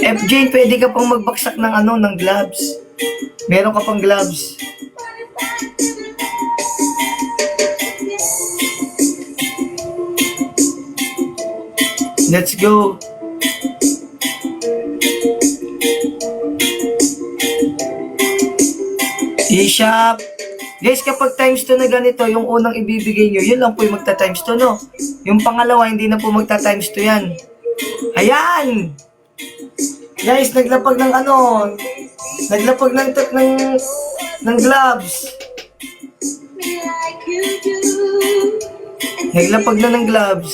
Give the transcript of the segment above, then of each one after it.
FJ, pwede ka pang magbaksak ng ng gloves. Meron ka pang gloves. Let's go. E-shop. Guys, kapag times 2 na ganito, yung unang ibibigay nyo, yun lang po yung magta-times 2, no? Yung pangalawa, hindi na po magta-times 2 yan. Ayan! Guys, naglapag ng naglapag ng gloves. Naglapag na ng gloves.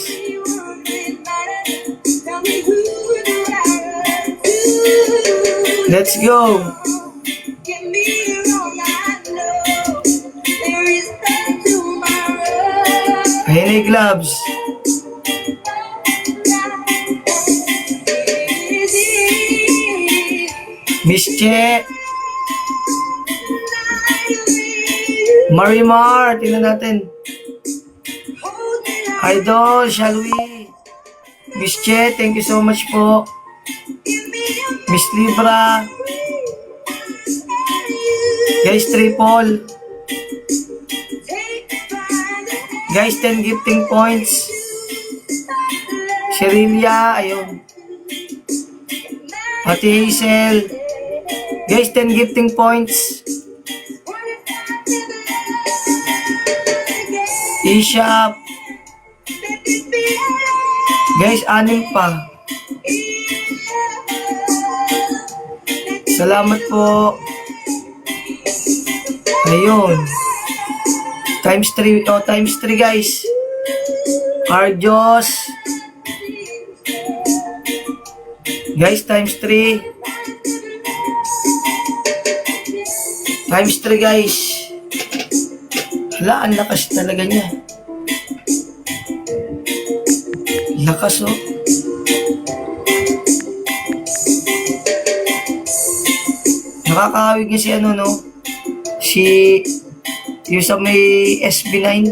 Let's go! Ayan na yung gloves. Miss Che. Marimar, tingnan natin. Idol, shall we? Miss Che, thank you so much po. Miss Libra. Guys, triple. Guys, 10 gifting points. Sherilia, ayun. Ate Hazel. Guys, 10 gifting points. E-shop. Guys, 6 pa. Salamat po. Ayun. Times 3. Oh, times 3 guys. Arjos. Guys, times 3. Times 3 guys. Hala, ang lakas talaga niya. Lakas oh. Nakakahawig niya si no? Si yung sa may SB9.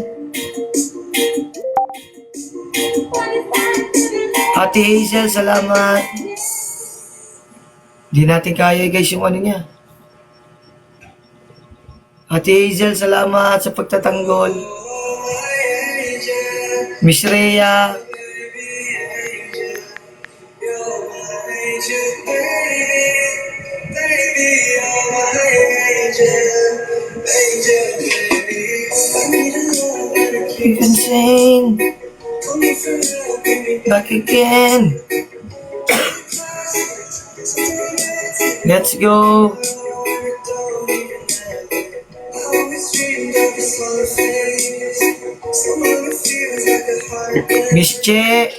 Ate Hazel, salamat. Di natin kaya guys yung niya. Ate Hazel, salamat sa pagtatanggol. Miss Rhea. Insane. Back again. Let's go. Miss Che.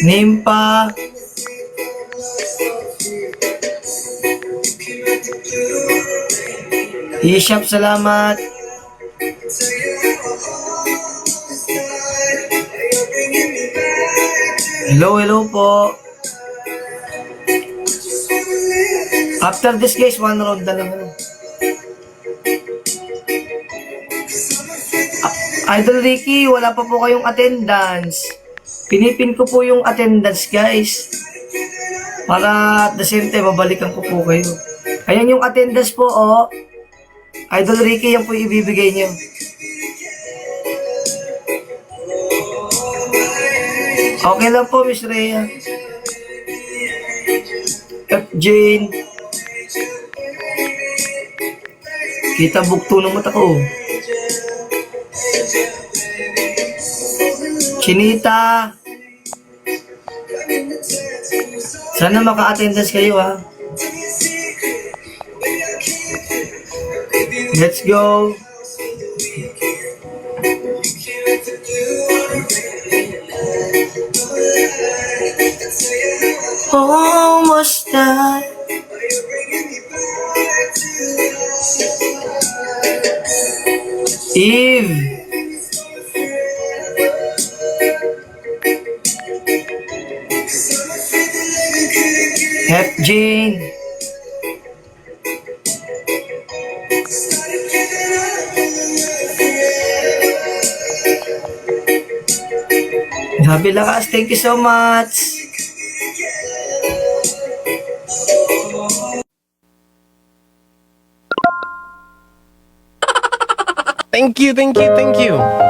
Nimpa. E-shop, salamat. Hello po. After this guys, 1 round na lang. Idol Ricky, wala pa po kayong attendance. Pinipin ko po yung attendance guys. Para at the same time, babalikan ko po kayo. Ayan yung attendance po oh. Idol Ricky, yan po ibibigay niyo. Okay lang po, Miss Rhea. F. Jane. Kita bukto ng mata ko. Chinita. Sana maka-attendance kayo ha. Let's go. Almost done. Eve. F. Jane. Grabe lakas. Thank you so much. Thank you, thank you, thank you.